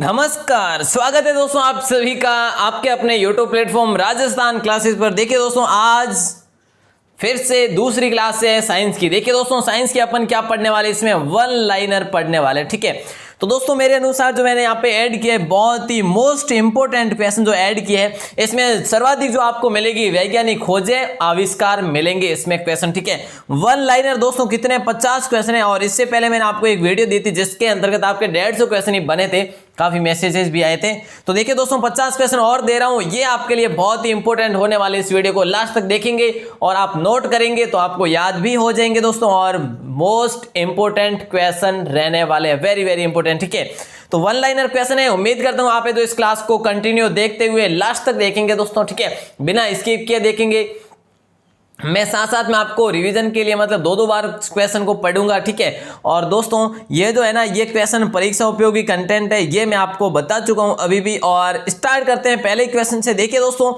नमस्कार, स्वागत है दोस्तों आप सभी का आपके अपने YouTube प्लेटफॉर्म राजस्थान क्लासेस पर। देखिए दोस्तों, आज फिर से दूसरी क्लास है साइंस की। देखिए दोस्तों, साइंस की अपन क्या पढ़ने वाले, इसमें वन लाइनर पढ़ने वाले। ठीक है, तो दोस्तों मेरे अनुसार जो मैंने यहाँ पे ऐड किया है, बहुत ही मोस्ट इंपोर्टेंट क्वेश्चन जो ऐड किए हैं, इसमें सर्वाधिक जो आपको मिलेगी वैज्ञानिक खोजें आविष्कार मिलेंगे इसमें क्वेश्चन। ठीक है, वन लाइनर दोस्तों कितने 50 क्वेश्चन है। और इससे पहले मैंने आपको एक वीडियो दी थी जिसके अंतर्गत आपके 150 क्वेश्चन ही बने थे, काफी मैसेजेस भी आए थे। तो देखिए दोस्तों, 50 क्वेश्चन और दे रहा हूं, ये आपके लिए बहुत ही इंपॉर्टेंट होने वाले। इस वीडियो को लास्ट तक देखेंगे और आप नोट करेंगे तो आपको याद भी हो जाएंगे दोस्तों, और मोस्ट इंपॉर्टेंट क्वेश्चन रहने वाले हैं, वेरी वेरी इंपॉर्टेंट। ठीक है, तो वन लाइनर क्वेश्चन है। उम्मीद करता हूं आप तो इस क्लास को कंटिन्यू देखते हुए लास्ट तक देखेंगे दोस्तों। ठीक है, बिना स्किप किए देखेंगे। मैं साथ साथ में आपको रिवीजन के लिए मतलब दो बार क्वेश्चन को पढ़ूंगा। ठीक है, और दोस्तों ये जो है ना, ये क्वेश्चन परीक्षा उपयोगी कंटेंट है, ये मैं आपको बता चुका हूं अभी भी। और स्टार्ट करते हैं पहले क्वेश्चन से। देखिए दोस्तों,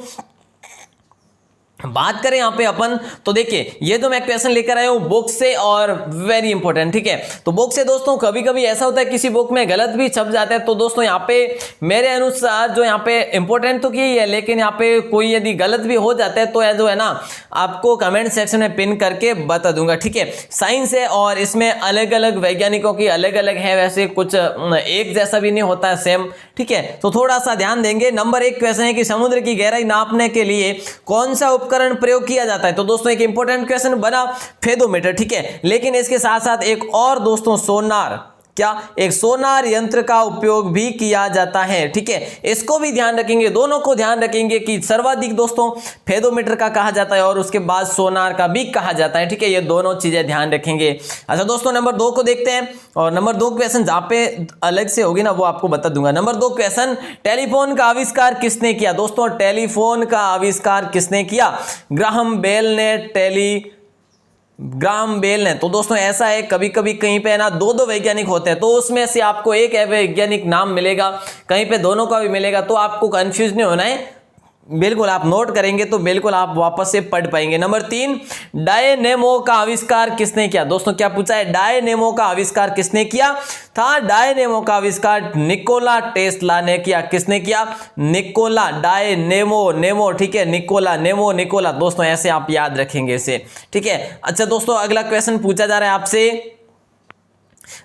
बात करें यहाँ पे अपन, तो देखिए ये जो मैं क्वेश्चन लेकर आया हूँ बुक से, और वेरी इंपॉर्टेंट। ठीक है, तो बुक से दोस्तों कभी कभी ऐसा होता है किसी बुक में गलत भी छप जाता है, तो दोस्तों यहाँ पे मेरे अनुसार जो यहाँ पे इंपॉर्टेंट तो की है, लेकिन यहाँ पे कोई यदि गलत भी हो जाता है तो जो है ना, आपको कमेंट सेक्शन में पिन करके बता दूंगा। ठीक है, साइंस है और इसमें अलग अलग वैज्ञानिकों की अलग अलग है, वैसे कुछ एक जैसा भी नहीं होता है, सेम। ठीक है, तो थोड़ा सा ध्यान देंगे। नंबर 1 क्वेश्चन है कि समुद्र की गहराई नापने के लिए कौन सा उपकरण प्रयोग किया जाता है। तो दोस्तों एक इंपॉर्टेंट क्वेश्चन बना फेदोमीटर। ठीक है, लेकिन इसके साथ साथ एक और दोस्तों सोनार, क्या एक सोनार यंत्र का उपयोग भी किया जाता है। ठीक है, इसको भी ध्यान रखेंगे, दोनों को ध्यान रखेंगे कि सर्वाधिक दोस्तों फेदोमीटर का कहा जाता है और उसके बाद सोनार का भी कहा जाता है। ठीक है, ये दोनों चीजें ध्यान रखेंगे। अच्छा दोस्तों, नंबर 2 को देखते हैं, और नंबर 2 क्वेश्चन जहां पे अलग से होगी ना वो आपको बता दूंगा। नंबर 2 क्वेश्चन, टेलीफोन का आविष्कार किसने किया। दोस्तों टेलीफोन का आविष्कार किसने किया? ग्राहम बेल ने। तो दोस्तों ऐसा है, कभी कभी कहीं पे ना दो वैज्ञानिक होते हैं, तो उसमें से आपको एक वैज्ञानिक नाम मिलेगा, कहीं पे दोनों का भी मिलेगा, तो आपको कंफ्यूज नहीं होना है। बिल्कुल आप नोट करेंगे तो बिल्कुल आप वापस से पढ़ पाएंगे। नंबर 3, डायनेमो का आविष्कार किसने किया। दोस्तों क्या पूछा है, डायनेमो का आविष्कार किसने किया था? डायनेमो का आविष्कार निकोला टेस्ला ने किया। किसने किया? निकोला। डायनेमो, ठीक है, निकोला, निकोला। दोस्तों ऐसे आप याद रखेंगे इसे। ठीक है, अच्छा दोस्तों अगला क्वेश्चन पूछा जा रहा है आपसे।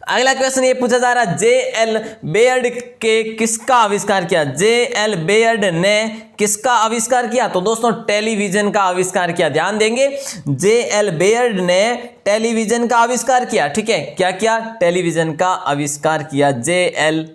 अगला क्वेश्चन ये पूछा जा रहा है, J.L. बेयर्ड के किसका आविष्कार किया? J.L. बेयर्ड ने किसका आविष्कार किया? तो दोस्तों टेलीविजन का आविष्कार किया। ध्यान देंगे, J.L. बेयर्ड ने टेलीविजन का आविष्कार किया। ठीक है, क्या किया? टेलीविजन का आविष्कार किया J.L.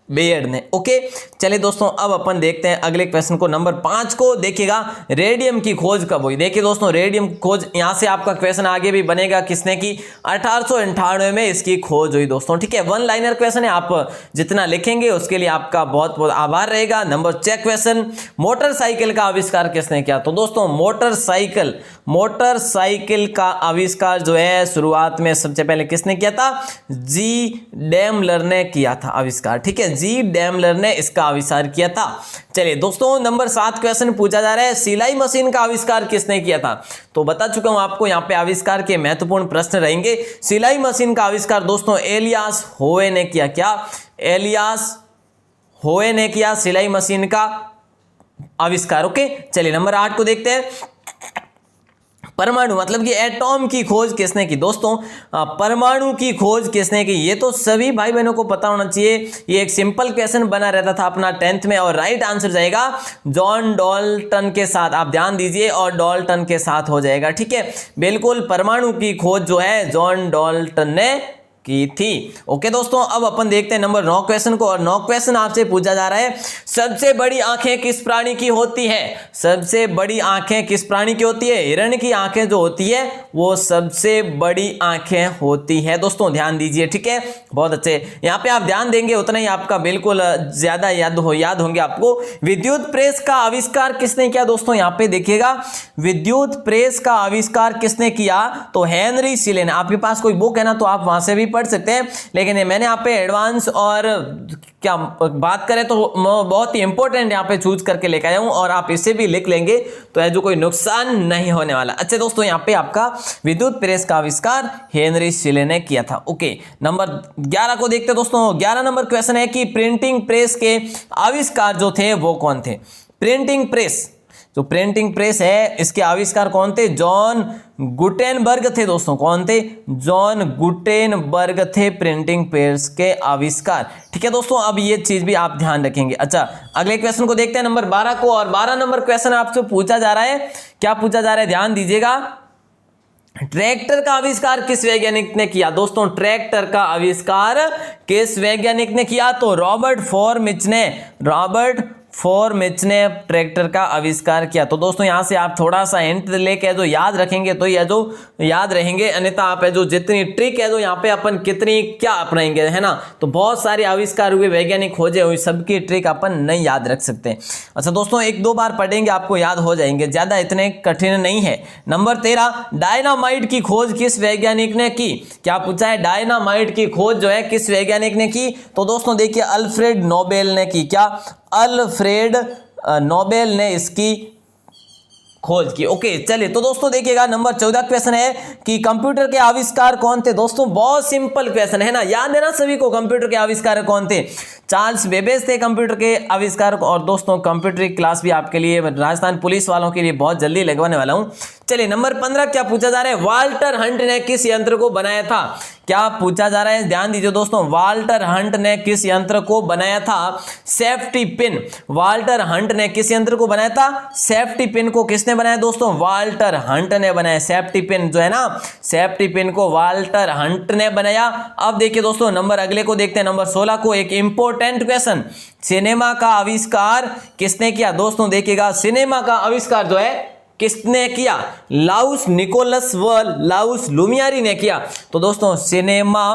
बेयर्ड ने। ओके, चलिए दोस्तों अब अपन देखते हैं अगले क्वेश्चन को। नंबर 5 को देखिएगा, रेडियम की खोज कब हुई। देखिए दोस्तों, रेडियम खोज, यहां से आपका क्वेश्चन आगे भी बनेगा, किसने की? 1898 में इसकी खोज हुई दोस्तों। ठीक है, वन लाइनर क्वेश्चन है, आप जितना लिखेंगे उसके लिए आपका बहुत बहुत आभार रहेगा। नंबर 6 क्वेश्चन, मोटरसाइकिल का आविष्कार किसने किया। तो दोस्तों मोटरसाइकिल का आविष्कार जो है शुरुआत में सबसे पहले किसने किया था? जी डेमलर ने किया था आविष्कार। ठीक है, जी डेमलर ने इसका आविष्कार किया था। चलिए दोस्तों, नंबर 7 क्वेश्चन पूछा जा रहा है, सिलाई मशीन का आविष्कार किसने किया था। तो बता चुका हूं आपको, यहां पे आविष्कार के महत्वपूर्ण प्रश्न रहेंगे। सिलाई मशीन का आविष्कार दोस्तों एलियास होवे ने किया। क्या? एलियास होवे ने किया सिलाई मशीन का आविष्कार। ओके, चलिए नंबर 8 को देखते हैं। परमाणु मतलब कि एटॉम की खोज किसने की। दोस्तों परमाणु की खोज किसने की, ये तो सभी भाई बहनों को पता होना चाहिए। ये एक सिंपल क्वेश्चन बना रहता था अपना 10th में, और राइट आंसर जाएगा जॉन डॉल्टन के साथ। आप ध्यान दीजिए, और डॉल्टन के साथ हो जाएगा। ठीक है, बिल्कुल परमाणु की खोज जो है जॉन डॉल्टन ने की थी। ओके दोस्तों, अब अपन देखते हैं नंबर 9 क्वेश्चन को, और 9 क्वेश्चन आपसे पूछा जा रहा है, सबसे बड़ी आंखें किस प्राणी की होती है। सबसे बड़ी आंखें किस प्राणी की होती है? हिरण की आंखें जो होती है वो सबसे बड़ी आंखें होती है। दोस्तों ध्यान दीजिए। ठीक है, बहुत अच्छे, यहाँ पे आप ध्यान देंगे उतना ही आपका बिल्कुल ज्यादा याद होंगे आपको। विद्युत प्रेस का आविष्कार किसने किया। दोस्तों यहाँ पे देखिएगा, विद्युत प्रेस का आविष्कार किसने किया? तो हेनरी सिले ने। आपके पास कोई बुक है ना तो आप वहां से भी पढ़ सकते हैं, लेकिन मैंने यहाँ पे एडवांस और क्या बात करें तो बहुत ही इंपॉर्टेंट यहाँ पे चूज करके लेकर आया हूं, और आप इसे भी लिख लेंगे तो है जो कोई नुकसान नहीं होने वाला। अच्छा दोस्तों, यहाँ पे आपका विद्युत प्रेस का आविष्कार हेनरी शेले ने किया था। ओके, नंबर 11 को देखते हैं दोस्तों। 11 नंबर क्वेश्चन है कि प्रिंटिंग प्रेस के आविष्कार जो थे वो कौन थे। प्रिंटिंग प्रेस, जो प्रिंटिंग प्रेस है इसके आविष्कार कौन थे? जॉन गुटेनबर्ग थे दोस्तों। कौन थे? जॉन गुटेनबर्ग थे प्रिंटिंग प्रेस के आविष्कार। ठीक है दोस्तों, अब ये चीज भी आप ध्यान रखेंगे। अच्छा, अगले क्वेश्चन को देखते हैं, नंबर 12 को। और 12 नंबर क्वेश्चन आपसे पूछा जा रहा है, क्या पूछा जा रहा है, ध्यान दीजिएगा। ट्रैक्टर का आविष्कार किस वैज्ञानिक ने किया? दोस्तों, ट्रैक्टर का आविष्कार किस वैज्ञानिक ने किया? तो रॉबर्ट फॉरमिच ने ट्रैक्टर का आविष्कार किया। तो दोस्तों, यहां से आप थोड़ा सा हिंट लेके जो याद रखेंगे तो यह जो याद रहेंगे, अन्यथा आप है जो जितनी ट्रिक है जो यहाँ पे अपन कितनी क्या अपनाएंगे, है ना। तो बहुत सारे आविष्कार हुए, वैज्ञानिक खोजे हुए, सबकी ट्रिक अपन नहीं याद रख सकते। अच्छा दोस्तों, 1-2 बार पढ़ेंगे आपको याद हो जाएंगे, ज्यादा इतने कठिन नहीं है। नंबर 13, डायनामाइट की खोज किस वैज्ञानिक ने की? क्या पूछा है? डायनामाइट की खोज जो है किस वैज्ञानिक ने की? तो दोस्तों देखिए, अल्फ्रेड नोबेल ने की। क्या? अल्फ्रेड नोबेल ने इसकी खोज की। ओके, चलिए तो दोस्तों देखिएगा, नंबर 14 क्वेश्चन है कि कंप्यूटर के आविष्कार कौन थे? दोस्तों बहुत सिंपल क्वेश्चन है ना, याद है ना सभी को, कंप्यूटर के आविष्कार कौन थे? चार्ल्स बेबेज थे कंप्यूटर के आविष्कारक। और दोस्तों कंप्यूटर की क्लास भी आपके लिए राजस्थान पुलिस वालों के लिए बहुत जल्दी लगवाने वाला हूं। चलिए, नंबर 15 क्या पूछा जा रहा है? वाल्टर हंट ने किस यंत्र को बनाया था? क्या पूछा जा रहा है? ध्यान दीजिए दोस्तों, वाल्टर हंट ने किस यंत्र को बनाया था? Safety pin. वाल्टर हंट ने किस यंत्र को बनाया था? सेफ्टी पिन को किसने बनाया दोस्तों? वाल्टर हंट ने बनाया। सेफ्टी पिन जो है ना, सेफ्टी पिन को वाल्टर हंट ने बनाया। अब देखिए दोस्तों, नंबर अगले को देखते हैं, नंबर 16 को। एक इंपॉर्टेंट क्वेश्चन, सिनेमा का आविष्कार किसने किया? दोस्तों देखिएगा, सिनेमा का आविष्कार जो है किसने किया? लाउस निकोलस व लाउस लुमियारी ने किया। तो दोस्तों सिनेमा,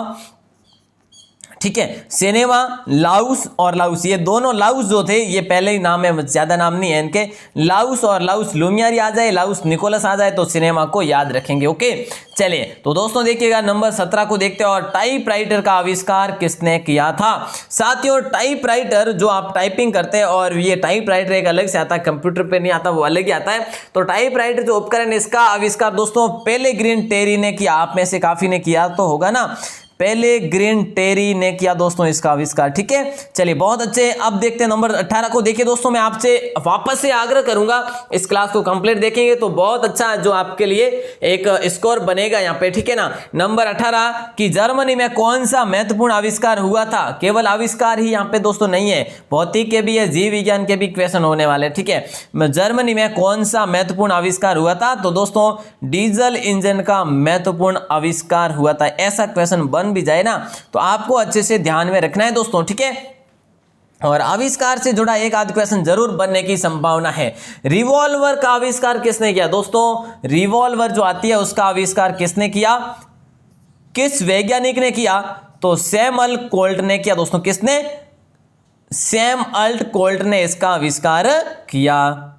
ठीक है, सिनेमा, लाउस और लाउस, ये दोनों लाउस जो थे ये पहले ही नाम है, ज्यादा नाम नहीं है इनके। लाउस और लाउस लुमियारी आ जाए, लाउस निकोलस आ जाए तो सिनेमा को याद रखेंगे। ओके, चलिए तो दोस्तों देखिएगा, नंबर 17 को देखते हैं। और टाइपराइटर का आविष्कार किसने किया था? साथियों, टाइपराइटर जो आप टाइपिंग करते हैं, और ये टाइपराइटर एक अलग से आता है, कंप्यूटर पे नहीं आता, वो अलग ही आता है। तो टाइपराइटर जो उपकरण, इसका आविष्कार दोस्तों पेलेग्रिन टेरी ने किया। आप में से काफी ने किया तो होगा ना, पेलेग्रिन टेरी ने किया दोस्तों इसका आविष्कार। ठीक है, चलिए बहुत अच्छे। अब देखते हैं नंबर 18 को। देखिए दोस्तों, मैं आपसे वापस से आग्रह करूंगा, इस क्लास को कंप्लीट देखेंगे तो बहुत अच्छा जो आपके लिए एक स्कोर बनेगा यहाँ पे। ठीक है ना। नंबर 18 कि जर्मनी में कौन सा महत्वपूर्ण आविष्कार हुआ था? केवल आविष्कार ही यहाँ पे दोस्तों नहीं है, भौतिक के भी है, जीव विज्ञान के भी क्वेश्चन होने वाले। ठीक है, जर्मनी में कौन सा महत्वपूर्ण आविष्कार हुआ था? तो दोस्तों डीजल इंजन का महत्वपूर्ण आविष्कार हुआ था। ऐसा क्वेश्चन बन भी जाए ना तो आपको अच्छे से ध्यान में रखना है दोस्तों। ठीक है, और आविष्कार से जुड़ा एक आध क्वेश्चन जरूर बनने की संभावना है। रिवॉल्वर का आविष्कार किसने किया? दोस्तों रिवॉल्वर जो आती है उसका आविष्कार किसने किया? किस वैज्ञानिक ने किया? तो सैमुअल कोल्ट ने किया दोस्तों। किसने? सैमुअल कोल्ट ने इसका आविष्कार किया।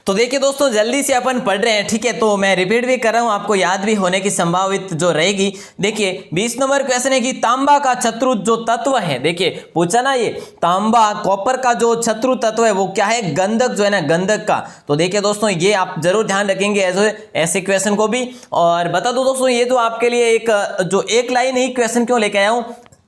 तो देखिए दोस्तों, जल्दी से अपन पढ़ रहे हैं। ठीक है, तो मैं रिपीट भी कर रहा हूं, आपको याद भी होने की संभावित जो रहेगी। देखिए 20 नंबर क्वेश्चन है कि तांबा का शत्रु जो तत्व है, देखिए पूछा ना, ये तांबा कॉपर का जो शत्रु तत्व है वो क्या है? गंधक जो है ना, गंधक का। तो देखिए दोस्तों, ये आप जरूर ध्यान रखेंगे ऐसे क्वेश्चन को भी। और बता दो दोस्तों, ये तो आपके लिए एक लाइन ही क्वेश्चन क्यों लेके आया हूं,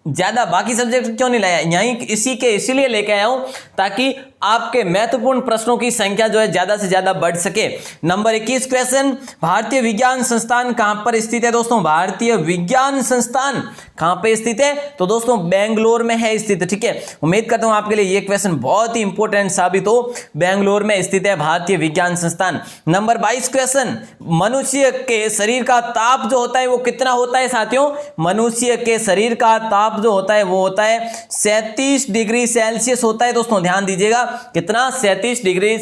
ज्यादा बाकी सब्जेक्ट क्यों नहीं लाया, यहीं इसीलिए लेके आया हूं ताकि आपके महत्वपूर्ण प्रश्नों की संख्या जो है ज्यादा से ज्यादा बढ़ सके। नंबर 21 क्वेश्चन, भारतीय विज्ञान संस्थान कहां पर स्थित है? दोस्तों भारतीय विज्ञान संस्थान कहां पे स्थित है? तो दोस्तों बेंगलोर में है स्थित। ठीक है, उम्मीद करता हूं आपके लिए ये क्वेश्चन बहुत ही इंपॉर्टेंट साबित हो। बेंगलोर में स्थित है भारतीय विज्ञान संस्थान। नंबर 22 क्वेश्चन, मनुष्य के शरीर का ताप जो होता है वो कितना होता है? साथियों मनुष्य के शरीर का ताप जो होता है वो होता है 37 डिग्री सेल्सियस होता है। दोस्तों ध्यान दीजिएगा, कितना? 37 डिग्री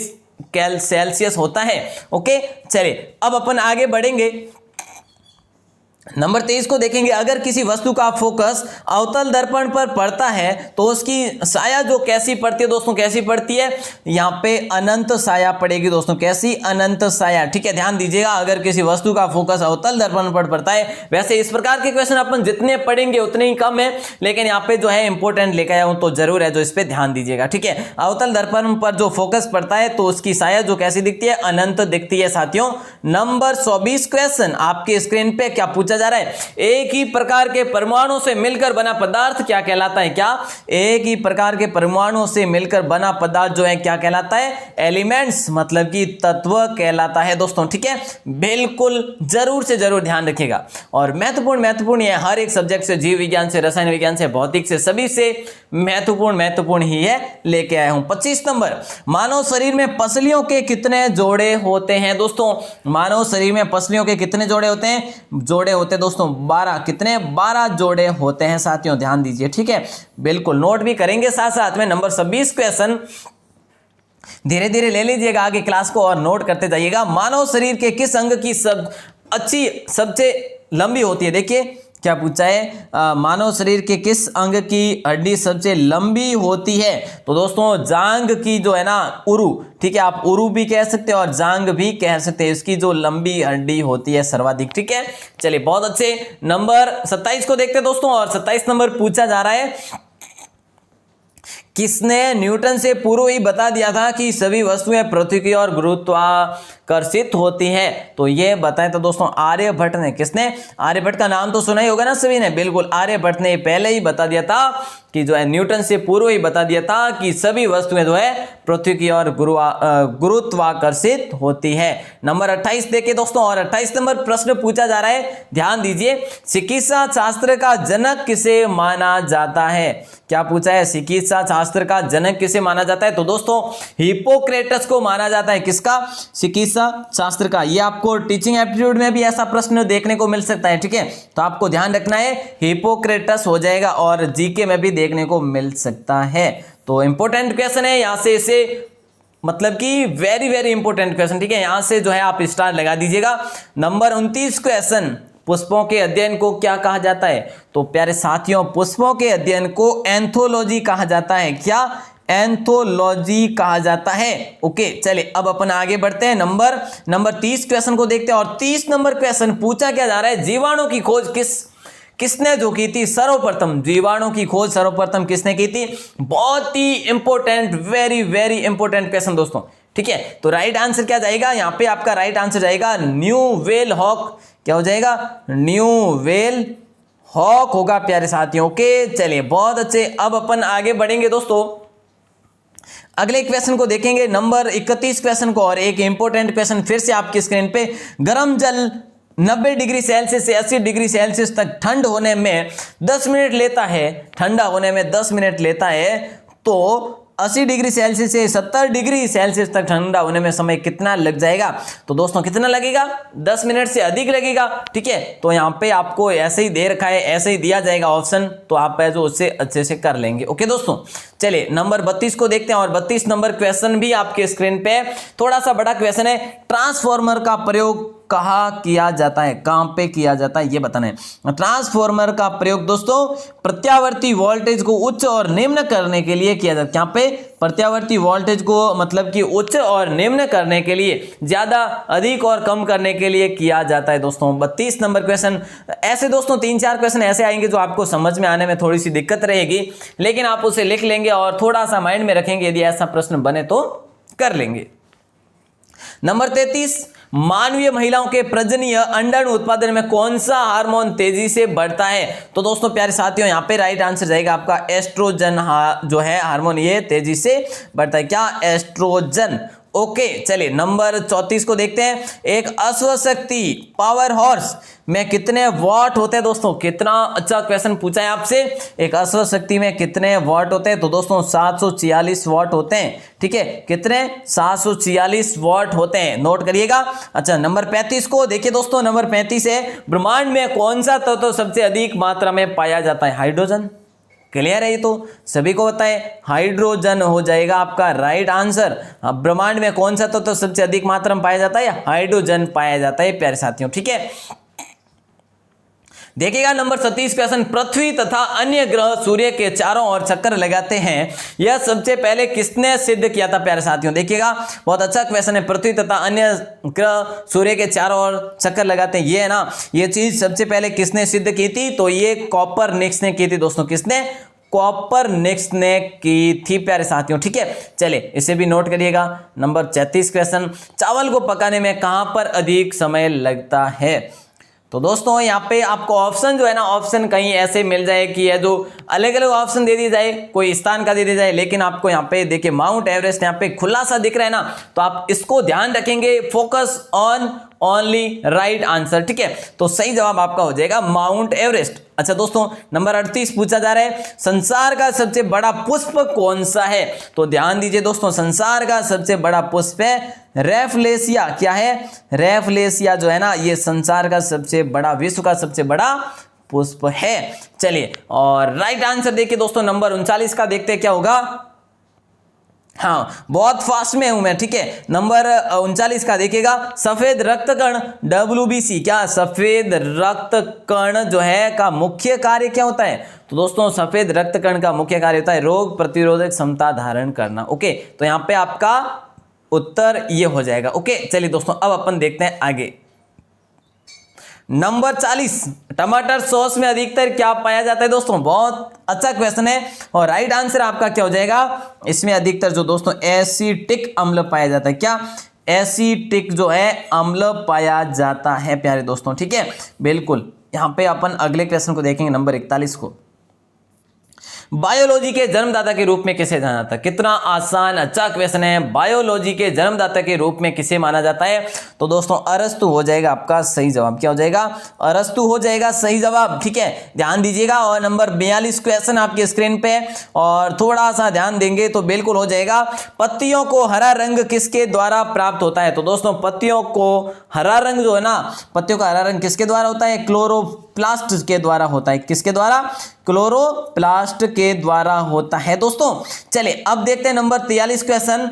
सेल्सियस होता है। ओके, चलिए अब अपन आगे बढ़ेंगे। नंबर 23 को देखेंगे, अगर किसी वस्तु का फोकस अवतल दर्पण पर पड़ता है तो उसकी साया जो कैसी पड़ती है दोस्तों, कैसी पड़ती है, यहाँ पे अनंत साया पड़ेगी दोस्तों, कैसी, अनंत साया। ठीक है, ध्यान दीजिएगा, अगर किसी वस्तु का फोकस अवतल दर्पण पर पड़ता है। वैसे इस प्रकार के क्वेश्चन अपन जितने पढ़ेंगे उतने ही कम है, लेकिन यहाँ पे जो है इंपॉर्टेंट लेकर आया हूं तो जरूर है जो इस पे ध्यान दीजिएगा। ठीक है, अवतल दर्पण पर जो फोकस पड़ता है तो उसकी साया जो कैसी दिखती है, अनंत दिखती है साथियों। नंबर 24 क्वेश्चन आपके स्क्रीन पे क्या पूछा जा रहा है, एक ही प्रकार के परमाणुओं से मिलकर बना पदार्थ क्या कहलाता है, क्या, एक ही प्रकार के परमाणुओं से मिलकर बना पदार्थ जो है क्या कहलाता है, एलिमेंट्स, मतलब कि तत्व कहलाता है दोस्तों। ठीक है, बिल्कुल जरूर से जरूर ध्यान रखिएगा। और महत्वपूर्ण है, हर एक सब्जेक्ट से, जीव विज्ञान से, रसायन विज्ञान से, भौतिक से, सभी से महत्वपूर्ण ही है, लेके आया हूं। 25 नंबर, मानव शरीर में पसलियों के कितने जोड़े होते हैं दोस्तों, मानव शरीर में पसलियों के कितने जोड़े होते हैं, जोड़े होते हैं दोस्तों 12, कितने, 12 जोड़े होते हैं साथियों, ध्यान दीजिए। ठीक है, बिल्कुल नोट भी करेंगे साथ साथ में। नंबर 26 क्वेश्चन धीरे धीरे ले लीजिएगा आगे क्लास को और नोट करते जाइएगा। मानव शरीर के किस अंग की सबसे लंबी होती है, देखिए क्या पूछा है, मानव शरीर के किस अंग की हड्डी सबसे लंबी होती है, तो दोस्तों जांग की जो है ना, उरु, ठीक है, आप उरु भी कह सकते हैं और जांग भी कह सकते हैं, इसकी जो लंबी हड्डी होती है सर्वाधिक। ठीक है, चलिए बहुत अच्छे। नंबर 27 को देखते हैं दोस्तों, और 27 नंबर पूछा जा रहा है, किसने न्यूटन से पूर्व ही बता दिया था कि सभी वस्तुएं पृथ्वी की ओर गुरुत्वाकर्षित होती हैं, तो ये बताएं तो दोस्तों आर्यभट्ट ने, किसने, आर्यभट्ट का नाम तो सुना ही होगा ना सभी ने, बिल्कुल आर्यभट्ट ने पहले ही बता दिया था कि जो है, न्यूटन से पूर्व ही बता दिया था कि सभी वस्तुएं जो है पृथ्वी की ओर गुरुत्वाकर्षित होती है। नंबर 28 देखिए दोस्तों, और 28 नंबर प्रश्न पूछा जा रहा है, ध्यान दीजिए, चिकित्सा शास्त्र का जनक किसे माना जाता है, क्या पूछा है, चिकित्सा शास्त्र का जनक किसे माना जाता है, तो दोस्तों हिप्पोक्रेटस को माना जाता है, किसका, चिकित्सा शास्त्र का। ये आपको टीचिंग एप्टीट्यूड में भी ऐसा प्रश्न देखने को मिल सकता है। ठीक है, तो आपको ध्यान रखना है, हिप्पोक्रेटस हो जाएगा, और जीके में भी देखने को मिल सकता है। तो इंपॉर्टेंट क्वेश्चन है, यहां से इसे मतलब कि वेरी इंपॉर्टेंट क्वेश्चन। ठीक है, यहां से जो है आप स्टार लगा दीजिएगा। नंबर 29 क्वेश्चन, पुष्पों के अध्ययन को क्या कहा जाता है, तो प्यारे साथियों पुष्पों के अध्ययन को एंथोलॉजी कहा जाता है, क्या, एंथोलॉजी कहा जाता है। ओके, चलिए अब अपन आगे बढ़ते हैं। नंबर 30 क्वेश्चन को देखते हैं, और 30 नंबर क्वेश्चन पूछा क्या जा रहा है, जीवाणु की खोज किसने जो की थी, सर्वप्रथम, जीवाणु की खोज सर्वप्रथम किसने की थी, बहुत ही इंपॉर्टेंट, वेरी इंपॉर्टेंट क्वेश्चन दोस्तों। ठीक है, तो राइट आंसर क्या जाएगा, यहां पे आपका राइट आंसर जाएगा न्यूवेल हॉक, क्या हो जाएगा, न्यूवेल हॉक होगा प्यारे साथियों। ओके, चलिए बहुत अच्छे। अब अपन आगे बढ़ेंगे दोस्तों, अगले क्वेश्चन को देखेंगे, नंबर 31 क्वेश्चन को, और एक इंपॉर्टेंट क्वेश्चन फिर से आपकी स्क्रीन पे, गर्म जल 90 डिग्री सेल्सियस से 80 डिग्री सेल्सियस तक ठंड होने में 10 मिनट लेता है, ठंडा होने में 10 मिनट लेता है, तो 80 डिग्री सेल्सियस से 70 डिग्री सेल्सियस तक ठंडा होने में समय कितना लग जाएगा, तो दोस्तों कितना लगेगा, 10 मिनट से अधिक लगेगा। ठीक है, तो यहाँ पे आपको ऐसे ही दे रखा है, ऐसे ही दिया जाएगा ऑप्शन, तो आप जो उससे अच्छे से कर लेंगे। ओके दोस्तों, चलिए नंबर 32 को देखते हैं, और 32 नंबर क्वेश्चन भी आपके स्क्रीन पे थोड़ा सा बड़ा क्वेश्चन है, ट्रांसफॉर्मर का प्रयोग कहाँ किया जाता है, कहां पे किया जाता है, ये बताना है। ट्रांसफॉर्मर का प्रयोग दोस्तों प्रत्यावर्ती वोल्टेज को उच्च और निम्न करने के लिए किया जाता है, यहाँ पे प्रत्यावर्ती वोल्टेज को मतलब कि उच्च और निम्न करने के लिए, ज्यादा अधिक और कम करने के लिए किया जाता है दोस्तों। 32 नंबर क्वेश्चन, ऐसे दोस्तों 3-4 क्वेश्चन ऐसे आएंगे जो आपको समझ में आने में थोड़ी सी दिक्कत रहेगी, लेकिन आप उसे लिख लेंगे और थोड़ा सा माइंड में रखेंगे, यदि ऐसा प्रश्न बने तो कर लेंगे। नंबर 33, मानवीय महिलाओं के प्रजननीय अंडाणु उत्पादन में कौन सा हार्मोन तेजी से बढ़ता है, तो दोस्तों प्यारे साथियों यहाँ पे राइट आंसर जाएगा आपका एस्ट्रोजन, जो है हार्मोन, ये तेजी से बढ़ता है, क्या, एस्ट्रोजन। ओके, चलिए नंबर 34 को देखते हैं, एक अश्वशक्ति पावर हॉर्स में कितने वॉट होते हैं दोस्तों, कितना अच्छा क्वेश्चन पूछा है आपसे, एक अश्वशक्ति में कितने वॉट होते हैं, तो दोस्तों 746 वॉट होते हैं। ठीक है, कितने, 746 वॉट होते हैं, नोट करिएगा। अच्छा, नंबर 35 को देखिए दोस्तों, नंबर 35 है, ब्रह्मांड में कौन सा तत्व सबसे अधिक मात्रा में पाया जाता है, हाइड्रोजन। क्लियर है, ये तो सभी को पता है, हाइड्रोजन हो जाएगा आपका राइट आंसर। ब्रह्मांड में कौन सा तत्व सबसे अधिक मात्रा में पाया जाता है, हाइड्रोजन पाया जाता है प्यारे साथियों। ठीक है, देखिएगा नंबर 37 क्वेश्चन, पृथ्वी तथा अन्य ग्रह सूर्य के चारों ओर चक्कर लगाते हैं, यह सबसे पहले किसने सिद्ध किया था प्यारे साथियों। देखिएगा बहुत अच्छा क्वेश्चन है, पृथ्वी तथा अन्य ग्रह सूर्य के चारों ओर चक्कर लगाते हैं, ये है ना, ये चीज सबसे पहले किसने सिद्ध की थी, तो ये कॉपरनिकस ने की थी दोस्तों। किसने? कॉपरनिकस ने की थी प्यारे साथियों। ठीक है, चलिए इसे भी नोट करिएगा। नंबर 33 क्वेश्चन, चावल को पकाने में कहां पर अधिक समय लगता है। तो दोस्तों यहाँ पे आपको ऑप्शन जो है ना, ऑप्शन कहीं ऐसे मिल जाए कि ये जो अलग अलग ऑप्शन दे दी जाए, कोई स्थान का दे दी जाए, लेकिन आपको यहाँ पे देखिए माउंट एवरेस्ट यहाँ पे खुला सा दिख रहा है ना, तो आप इसको ध्यान रखेंगे, focus on only right answer. ठीक है, तो सही जवाब आपका हो जाएगा माउंट एवरेस्ट। अच्छा दोस्तों, नंबर 38 पूछा जा रहा है, संसार का सबसे बड़ा पुष्प कौन सा है। तो ध्यान दीजिए दोस्तों, संसार का सबसे बड़ा पुष्प है रेफलेशिया। क्या है? रेफलेशिया जो है ना, ये संसार का सबसे बड़ा, विश्व का सबसे बड़ा पुष्प है। चलिए, और राइट आंसर देखिए दोस्तों, नंबर 39 का देखते हैं क्या होगा। हाँ, बहुत फास्ट में हूं मैं। ठीक है, नंबर 39 का देखिएगा, सफेद रक्त कण WBC, क्या सफेद रक्त कण जो है का मुख्य कार्य क्या होता है। तो दोस्तों सफेद रक्त कण का मुख्य कार्य होता है रोग प्रतिरोधक क्षमता धारण करना। ओके, तो यहां पे आपका उत्तर ये हो जाएगा। ओके, चलिए दोस्तों अब अपन देखते हैं आगे। नंबर 40, टमाटर सॉस में अधिकतर क्या पाया जाता है। दोस्तों बहुत अच्छा क्वेश्चन है, और राइट आंसर आपका क्या हो जाएगा, इसमें अधिकतर जो दोस्तों एसिटिक अम्ल पाया जाता है। क्या? एसिटिक जो है अम्ल पाया जाता है प्यारे दोस्तों। ठीक है, बिल्कुल। यहां पे अपन अगले क्वेश्चन को देखेंगे, नंबर 41 को। बायोलॉजी के जन्मदाता के रूप में किसे जाना जाता है। कितना आसान अच्छा क्वेश्चन है, बायोलॉजी के जन्मदाता के रूप में किसे माना जाता है। तो दोस्तों अरस्तु हो जाएगा आपका सही जवाब। क्या हो जाएगा? अरस्तु हो जाएगा सही जवाब। ठीक है, ध्यान दीजिएगा। और नंबर 42 क्वेश्चन आपके स्क्रीन पे, और थोड़ा सा ध्यान देंगे तो बिल्कुल हो जाएगा। पत्तियों को हरा रंग किसके द्वारा प्राप्त होता है। तो दोस्तों पत्तियों को हरा रंग जो है ना, पत्तियों का हरा रंग किसके द्वारा होता है, क्लोरोप्लास्ट के द्वारा होता है। किसके द्वारा? क्लोरोप्लास्ट के द्वारा होता है दोस्तों। चलिए अब देखते हैं नंबर 43 क्वेश्चन,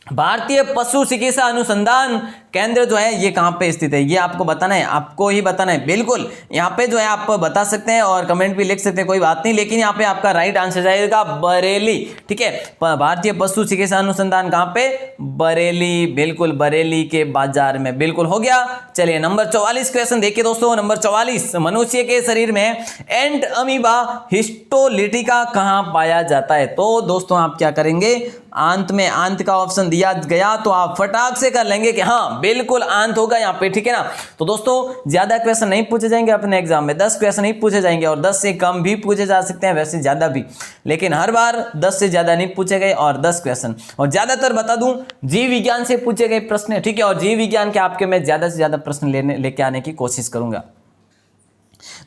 भारतीय पशु चिकित्सा अनुसंधान केंद्र जो है ये कहां पे स्थित है, ये आपको बताना है, आपको ही बताना है। बिल्कुल यहाँ पे जो है आप बता सकते हैं और कमेंट भी लिख सकते हैं, कोई बात नहीं, लेकिन यहाँ पे आपका राइट आंसर जाएगा बरेली। ठीक है, भारतीय पशु चिकित्सा अनुसंधान कहां पे, बरेली, बिल्कुल बरेली के बाजार में। बिल्कुल हो गया। चलिए नंबर 44 क्वेश्चन देखिए दोस्तों, नंबर 44, मनुष्य के शरीर में एंट अमीबा हिस्टोलिटिका कहां पाया जाता है। तो दोस्तों आप क्या करेंगे, आंत में, आंत का ऑप्शन दिया गया तो आप फटाक से कर लेंगे कि हाँ बिल्कुल आंत होगा यहाँ पे। ठीक है ना, तो दोस्तों ज्यादा क्वेश्चन नहीं पूछे जाएंगे अपने एग्जाम में, 10 क्वेश्चन ही पूछे जाएंगे, और 10 से कम भी पूछे जा सकते हैं, वैसे ज्यादा भी, लेकिन हर बार 10 से ज्यादा नहीं पूछे गए, और 10 क्वेश्चन, और ज्यादातर बता दूं जीव विज्ञान से पूछे गए प्रश्न है। ठीक है, और जीव विज्ञान के आपके मैं ज्यादा से ज्यादा प्रश्न लेके आने की कोशिश करूंगा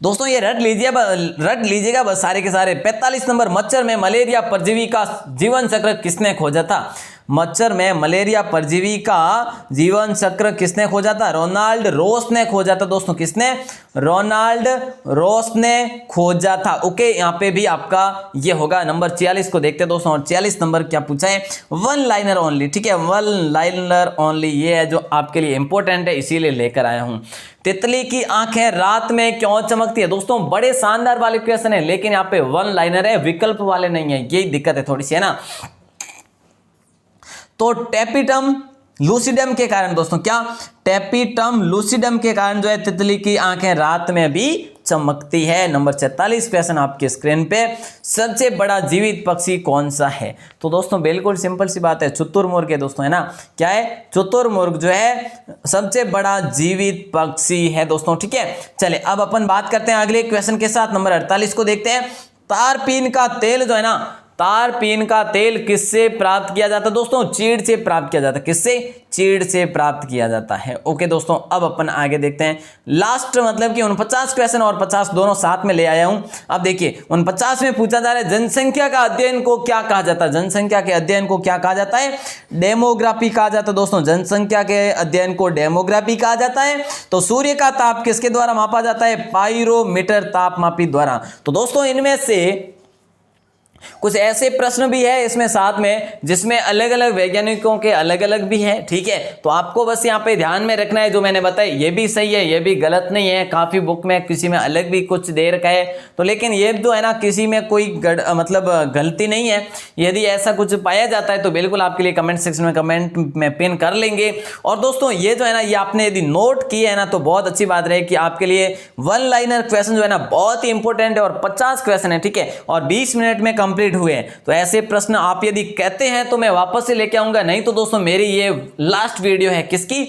दोस्तों। ये रट लीजिएगा बस सारे के सारे। 45 नंबर, मच्छर में मलेरिया परजीवी का जीवन चक्र किसने खोजा था। मच्छर में मलेरिया परजीवी का जीवन चक्र किसने खोजा था, रोनाल्ड रोस ने खोजा था दोस्तों। किसने? रोनाल्ड रोस ने खोजा था। ओके, यहाँ पे भी आपका ये होगा। नंबर 46 को देखते हैं दोस्तों, और 46 नंबर क्या पूछा है, वन लाइनर ओनली। ठीक है, वन लाइनर ओनली, ये है जो आपके लिए इंपॉर्टेंट है, इसीलिए लेकर आया हूं। तितली की आंखें रात में क्यों चमकती है। दोस्तों बड़े शानदार वाले क्वेश्चन है, लेकिन यहाँ पे वन लाइनर है, विकल्प वाले नहीं है, यही दिक्कत है थोड़ी सी, है ना। तो टेपिटम लूसिडम के कारण दोस्तों, क्या टेपिटम लूसिडम के कारण जो है तितली की आंखें रात में भी चमकती है। नंबर 46 क्वेश्चन आपके स्क्रीन पे, सबसे बड़ा जीवित पक्षी कौन सा है। तो दोस्तों बिल्कुल सिंपल सी बात है, शुतुरमुर्ग है दोस्तों, है ना। क्या है? शुतुरमुर्ग जो है सबसे बड़ा जीवित पक्षी है दोस्तों। ठीक है, चले अब अपन बात करते हैं अगले क्वेश्चन के साथ। नंबर 48 को देखते हैं, तारपीन का तेल जो है ना, तारपीन का तेल किससे प्राप्त किया जाता है दोस्तों, चीड़ से प्राप्त किया जाता है। किससे? चीड़ से प्राप्त किया जाता है। ओके दोस्तों, अब अपन आगे देखते हैं। लास्ट मतलब कि 49 क्वेश्चन और 50 दोनों साथ में ले आया हूं। अब देखिए 49 में पूछा जा रहा है, जनसंख्या का अध्ययन को क्या कहा जाता है। जनसंख्या के अध्ययन को क्या कहा जाता है, डेमोग्राफी कहा जाता है दोस्तों। जनसंख्या के अध्ययन को डेमोग्राफी कहा जाता है। तो सूर्य का ताप किसके द्वारा मापा जाता है, पाइरोमीटर तापमापी द्वारा। तो दोस्तों इनमें से कुछ ऐसे प्रश्न भी है इसमें साथ में जिसमें अलग अलग वैज्ञानिकों के अलग अलग भी हैं, ठीक है। तो आपको बस यहाँ पे ध्यान में रखना है, जो मैंने बताया ये भी सही है, ये भी गलत नहीं है। काफी बुक में किसी में अलग भी कुछ दे रखा है, तो लेकिन ये जो है ना किसी में कोई मतलब गलती नहीं है। यदि ऐसा कुछ पाया जाता है तो बिल्कुल आपके लिए कमेंट सेक्शन में कमेंट में पिन कर लेंगे। और दोस्तों ये जो है ना, ये आपने यदि नोट किए है ना तो बहुत अच्छी बात रहे कि आपके लिए वन लाइनर क्वेश्चन जो है ना बहुत ही इंपॉर्टेंट है और 50 क्वेश्चन है, ठीक है, और 20 मिनट में कंप्लीट हुए हैं। तो ऐसे प्रश्न आप यदि कहते हैं तो मैं वापस से लेके आऊंगा, नहीं तो दोस्तों मेरी ये लास्ट वीडियो है किसकी,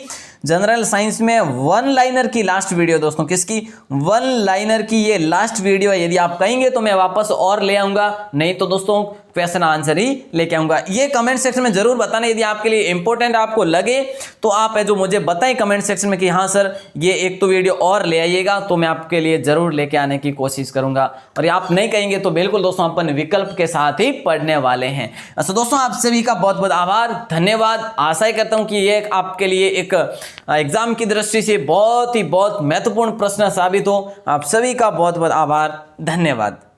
जनरल साइंस में वन लाइनर की लास्ट वीडियो। दोस्तों किसकी, वन लाइनर की ये लास्ट वीडियो है। यदि आप कहेंगे तो मैं वापस और ले आऊंगा, नहीं तो दोस्तों क्वेश्चन आंसर ही लेके आऊंगा। ये कमेंट सेक्शन में जरूर बताना यदि आपके लिए इंपॉर्टेंट आपको लगे, तो आप है जो मुझे बताएं कमेंट सेक्शन में कि हाँ सर ये एक तो वीडियो और ले आइएगा, तो मैं आपके लिए जरूर लेके आने की कोशिश करूंगा। और ये आप नहीं कहेंगे तो बिल्कुल दोस्तों अपन विकल्प के साथ ही पढ़ने वाले हैं। अच्छा दोस्तों, आप सभी का बहुत बहुत आभार, धन्यवाद। आशा करता हूं कि ये आपके लिए एक एग्जाम की दृष्टि से बहुत महत्वपूर्ण प्रश्न साबित हो। आप सभी का बहुत बहुत आभार, धन्यवाद।